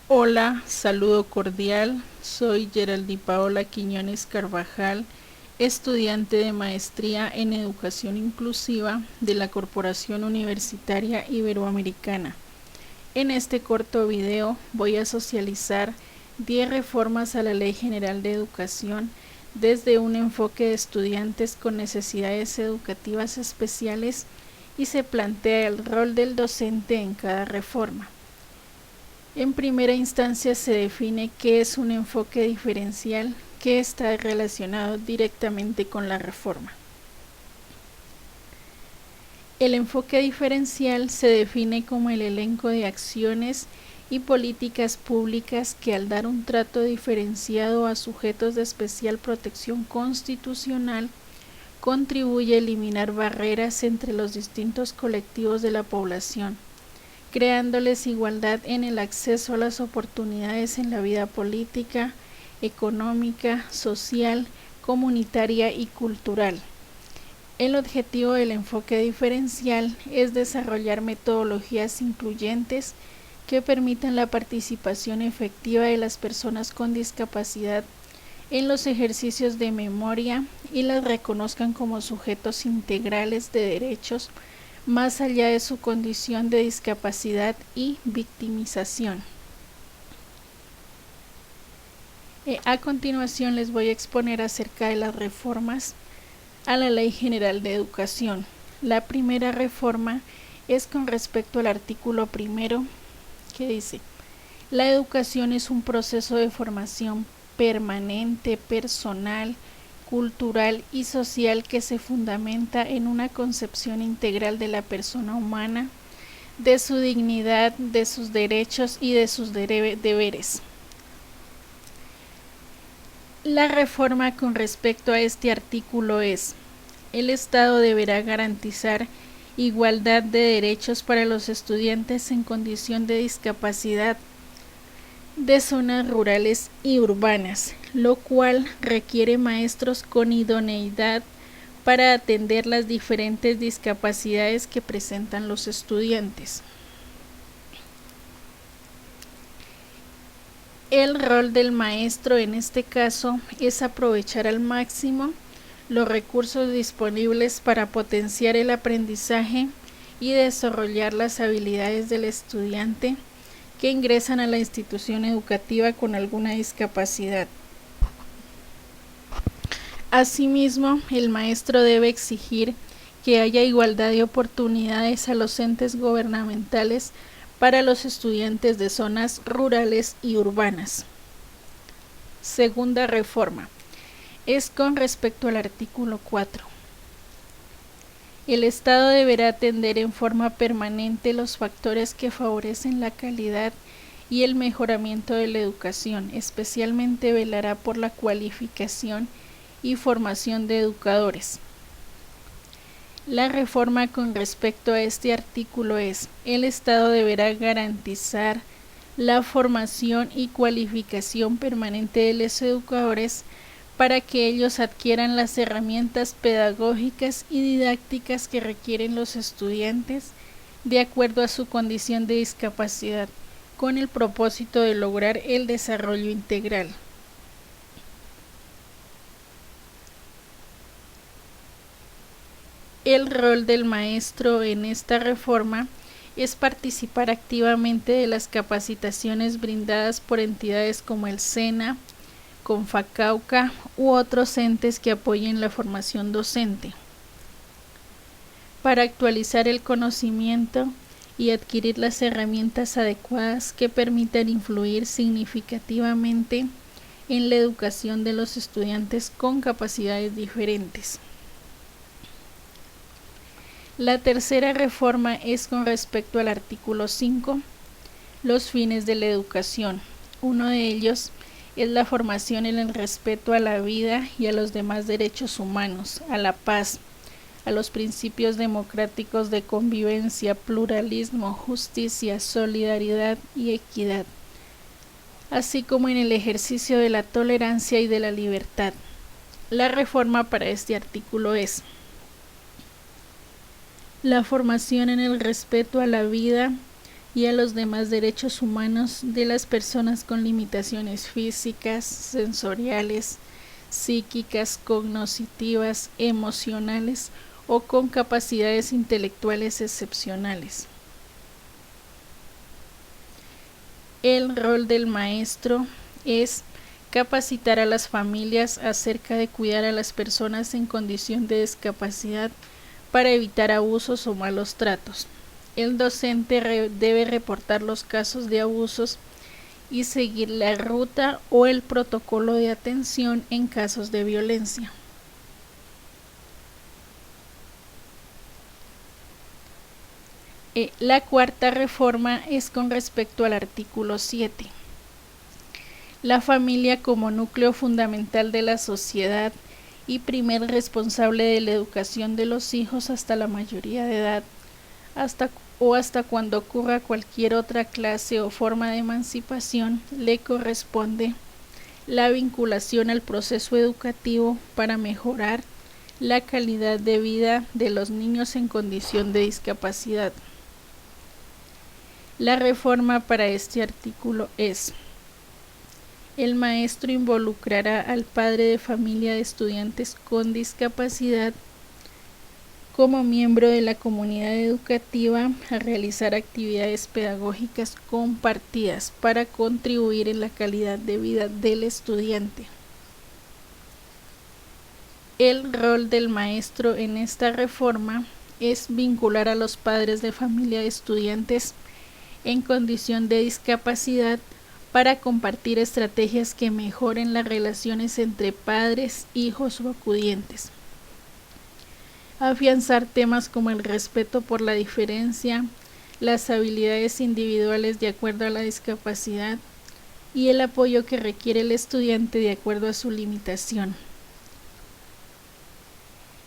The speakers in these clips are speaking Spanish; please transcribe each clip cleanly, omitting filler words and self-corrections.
Hola, saludo cordial. Soy Geraldi Paola Quiñones Carvajal, estudiante de maestría en Educación Inclusiva de la Corporación Universitaria Iberoamericana. En este corto video voy a socializar 10 reformas a la Ley General de Educación desde un enfoque de estudiantes con necesidades educativas especiales y se plantea el rol del docente en cada reforma. En primera instancia se define qué es un enfoque diferencial que está relacionado directamente con la reforma. El enfoque diferencial se define como el elenco de acciones y políticas públicas que al dar un trato diferenciado a sujetos de especial protección constitucional contribuye a eliminar barreras entre los distintos colectivos de la población, creándoles igualdad en el acceso a las oportunidades en la vida política, económica, social, comunitaria y cultural. El objetivo del enfoque diferencial es desarrollar metodologías incluyentes que permitan la participación efectiva de las personas con discapacidad en los ejercicios de memoria y las reconozcan como sujetos integrales de derechos más allá de su condición de discapacidad y victimización. A continuación les voy a exponer acerca de las reformas a la Ley General de Educación. La primera reforma es con respecto al artículo primero, que dice: la educación es un proceso de formación permanente, personal, cultural y social que se fundamenta en una concepción integral de la persona humana, de su dignidad, de sus derechos y de sus deberes. La reforma con respecto a este artículo es: el Estado deberá garantizar igualdad de derechos para los estudiantes en condición de discapacidad de zonas rurales y urbanas, lo cual requiere maestros con idoneidad para atender las diferentes discapacidades que presentan los estudiantes. El rol del maestro en este caso es aprovechar al máximo los recursos disponibles para potenciar el aprendizaje y desarrollar las habilidades del estudiante que ingresan a la institución educativa con alguna discapacidad. Asimismo, el maestro debe exigir que haya igualdad de oportunidades a los entes gubernamentales para los estudiantes de zonas rurales y urbanas. Segunda reforma es con respecto al artículo 4. El Estado deberá atender en forma permanente los factores que favorecen la calidad y el mejoramiento de la educación, especialmente velará por la cualificación y formación de educadores. La reforma con respecto a este artículo es: el Estado deberá garantizar la formación y cualificación permanente de los educadores para que ellos adquieran las herramientas pedagógicas y didácticas que requieren los estudiantes de acuerdo a su condición de discapacidad, con el propósito de lograr el desarrollo integral. El rol del maestro en esta reforma es participar activamente de las capacitaciones brindadas por entidades como el SENA, Confacauca u otros entes que apoyen la formación docente, para actualizar el conocimiento y adquirir las herramientas adecuadas que permitan influir significativamente en la educación de los estudiantes con capacidades diferentes. La tercera reforma es con respecto al artículo 5, los fines de la educación. Uno de ellos es la formación en el respeto a la vida y a los demás derechos humanos, a la paz, a los principios democráticos de convivencia, pluralismo, justicia, solidaridad y equidad, así como en el ejercicio de la tolerancia y de la libertad. La reforma para este artículo es: la formación en el respeto a la vida y a los demás derechos humanos de las personas con limitaciones físicas, sensoriales, psíquicas, cognitivas, emocionales o con capacidades intelectuales excepcionales. El rol del maestro es capacitar a las familias acerca de cuidar a las personas en condición de discapacidad para evitar abusos o malos tratos. El docente debe reportar los casos de abusos y seguir la ruta o el protocolo de atención en casos de violencia. La cuarta reforma es con respecto al artículo 7. La familia como núcleo fundamental de la sociedad y primer responsable de la educación de los hijos hasta la mayoría de edad, hasta cuando ocurra cualquier otra clase o forma de emancipación, le corresponde la vinculación al proceso educativo para mejorar la calidad de vida de los niños en condición de discapacidad. La reforma para este artículo es: el maestro involucrará al padre de familia de estudiantes con discapacidad como miembro de la comunidad educativa a realizar actividades pedagógicas compartidas para contribuir en la calidad de vida del estudiante. El rol del maestro en esta reforma es vincular a los padres de familia de estudiantes en condición de discapacidad para compartir estrategias que mejoren las relaciones entre padres, hijos o acudientes. Afianzar temas como el respeto por la diferencia, las habilidades individuales de acuerdo a la discapacidad y el apoyo que requiere el estudiante de acuerdo a su limitación.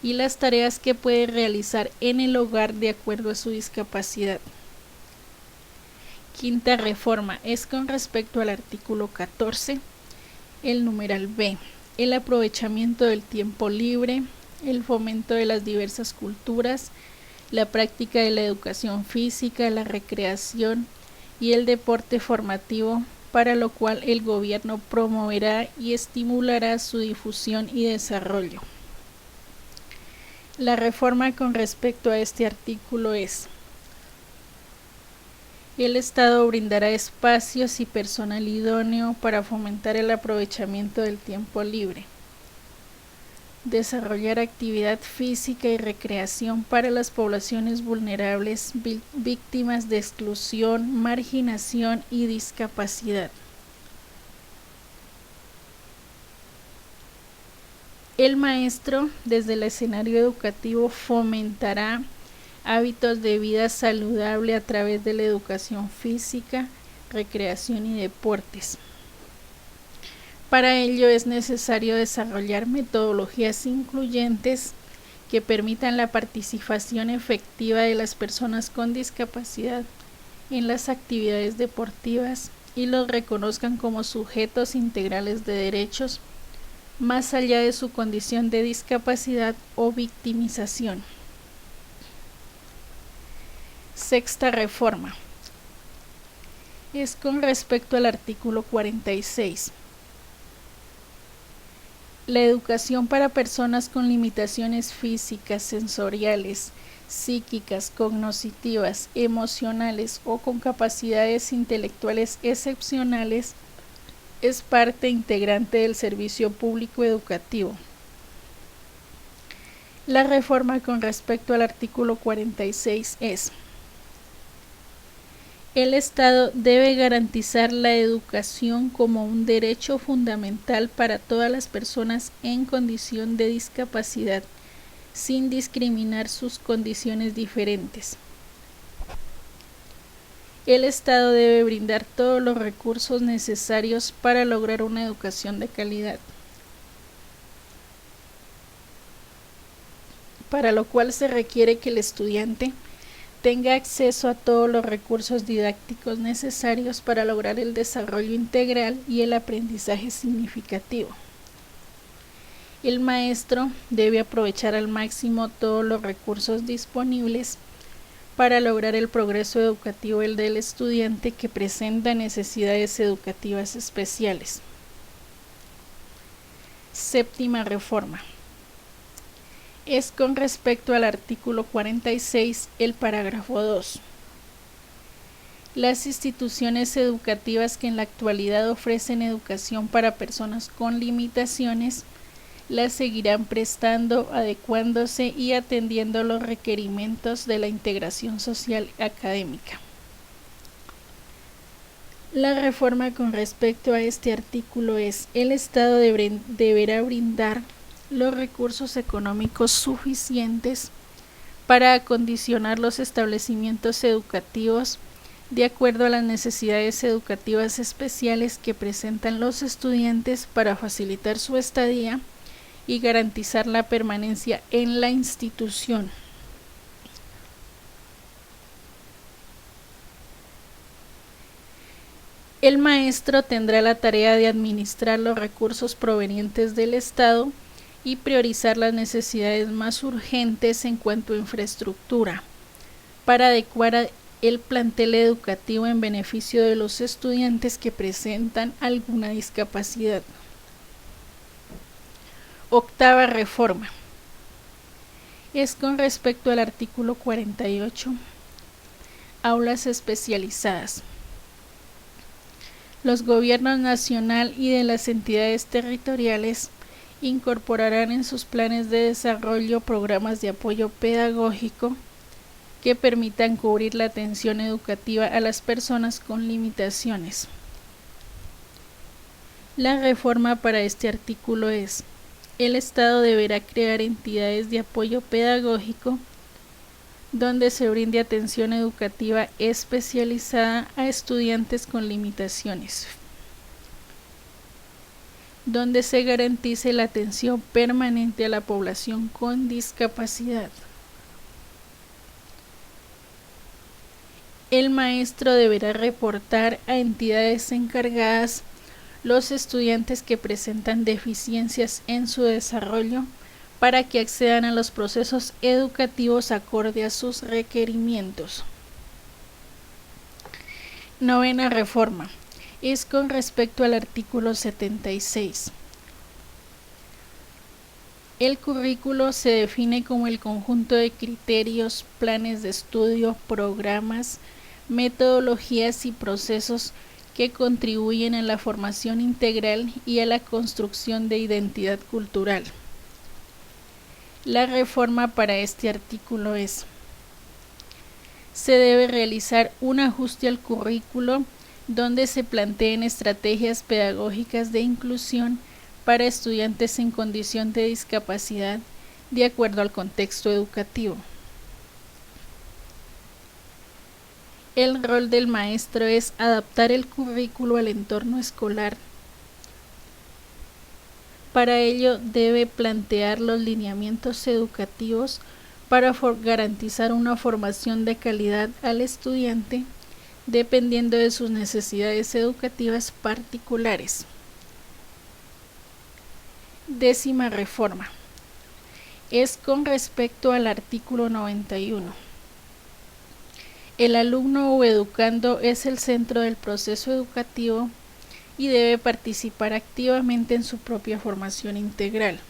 Y las tareas que puede realizar en el hogar de acuerdo a su discapacidad. Quinta reforma es con respecto al artículo 14, el numeral B, el aprovechamiento del tiempo libre, el fomento de las diversas culturas, la práctica de la educación física, la recreación y el deporte formativo, para lo cual el gobierno promoverá y estimulará su difusión y desarrollo. La reforma con respecto a este artículo es: el Estado brindará espacios y personal idóneo para fomentar el aprovechamiento del tiempo libre. Desarrollar actividad física y recreación para las poblaciones vulnerables, víctimas de exclusión, marginación y discapacidad. El maestro, desde el escenario educativo, fomentará hábitos de vida saludable a través de la educación física, recreación y deportes. Para ello es necesario desarrollar metodologías incluyentes que permitan la participación efectiva de las personas con discapacidad en las actividades deportivas y los reconozcan como sujetos integrales de derechos, más allá de su condición de discapacidad o victimización. Sexta reforma es con respecto al artículo 46. La educación para personas con limitaciones físicas, sensoriales, psíquicas, cognitivas, emocionales o con capacidades intelectuales excepcionales es parte integrante del servicio público educativo. La reforma con respecto al artículo 46 es: el Estado debe garantizar la educación como un derecho fundamental para todas las personas en condición de discapacidad, sin discriminar sus condiciones diferentes. El Estado debe brindar todos los recursos necesarios para lograr una educación de calidad, para lo cual se requiere que el estudiante tenga acceso a todos los recursos didácticos necesarios para lograr el desarrollo integral y el aprendizaje significativo. El maestro debe aprovechar al máximo todos los recursos disponibles para lograr el progreso educativo del estudiante que presenta necesidades educativas especiales. Séptima reforma. Es con respecto al artículo 46, el parágrafo 2. Las instituciones educativas que en la actualidad ofrecen educación para personas con limitaciones las seguirán prestando, adecuándose y atendiendo los requerimientos de la integración social académica. La reforma con respecto a este artículo es: el Estado deberá brindar los recursos económicos suficientes para acondicionar los establecimientos educativos de acuerdo a las necesidades educativas especiales que presentan los estudiantes para facilitar su estadía y garantizar la permanencia en la institución. El maestro tendrá la tarea de administrar los recursos provenientes del Estado y priorizar las necesidades más urgentes en cuanto a infraestructura, para adecuar el plantel educativo en beneficio de los estudiantes que presentan alguna discapacidad. Octava reforma. Es con respecto al artículo 48, aulas especializadas. Los gobiernos nacional y de las entidades territoriales incorporarán en sus planes de desarrollo programas de apoyo pedagógico que permitan cubrir la atención educativa a las personas con limitaciones. La reforma para este artículo es: el Estado deberá crear entidades de apoyo pedagógico donde se brinde atención educativa especializada a estudiantes con limitaciones, donde se garantice la atención permanente a la población con discapacidad. El maestro deberá reportar a entidades encargadas los estudiantes que presentan deficiencias en su desarrollo para que accedan a los procesos educativos acorde a sus requerimientos. Novena reforma. Es con respecto al artículo 76. El currículo se define como el conjunto de criterios, planes de estudio, programas, metodologías y procesos que contribuyen a la formación integral y a la construcción de identidad cultural. La reforma para este artículo es: se debe realizar un ajuste al currículo donde se planteen estrategias pedagógicas de inclusión para estudiantes en condición de discapacidad de acuerdo al contexto educativo. El rol del maestro es adaptar el currículo al entorno escolar. Para ello debe plantear los lineamientos educativos para garantizar una formación de calidad al estudiante dependiendo de sus necesidades educativas particulares. Décima reforma. Es con respecto al artículo 91. El alumno o educando es el centro del proceso educativo y debe participar activamente en su propia formación integral.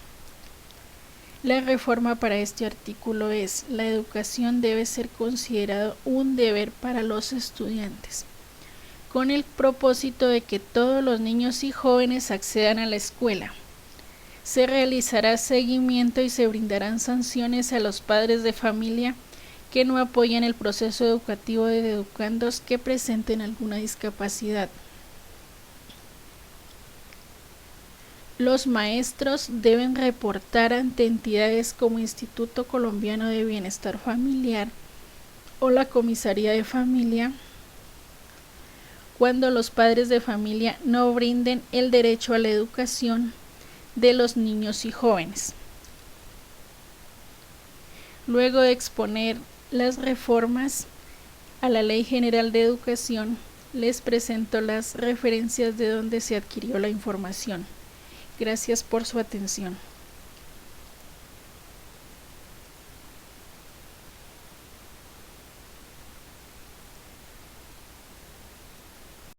La reforma para este artículo es: la educación debe ser considerada un deber para los estudiantes, con el propósito de que todos los niños y jóvenes accedan a la escuela. Se realizará seguimiento y se brindarán sanciones a los padres de familia que no apoyen el proceso educativo de educandos que presenten alguna discapacidad. Los maestros deben reportar ante entidades como Instituto Colombiano de Bienestar Familiar o la Comisaría de Familia cuando los padres de familia no brinden el derecho a la educación de los niños y jóvenes. Luego de exponer las reformas a la Ley General de Educación, les presento las referencias de donde se adquirió la información. Gracias por su atención.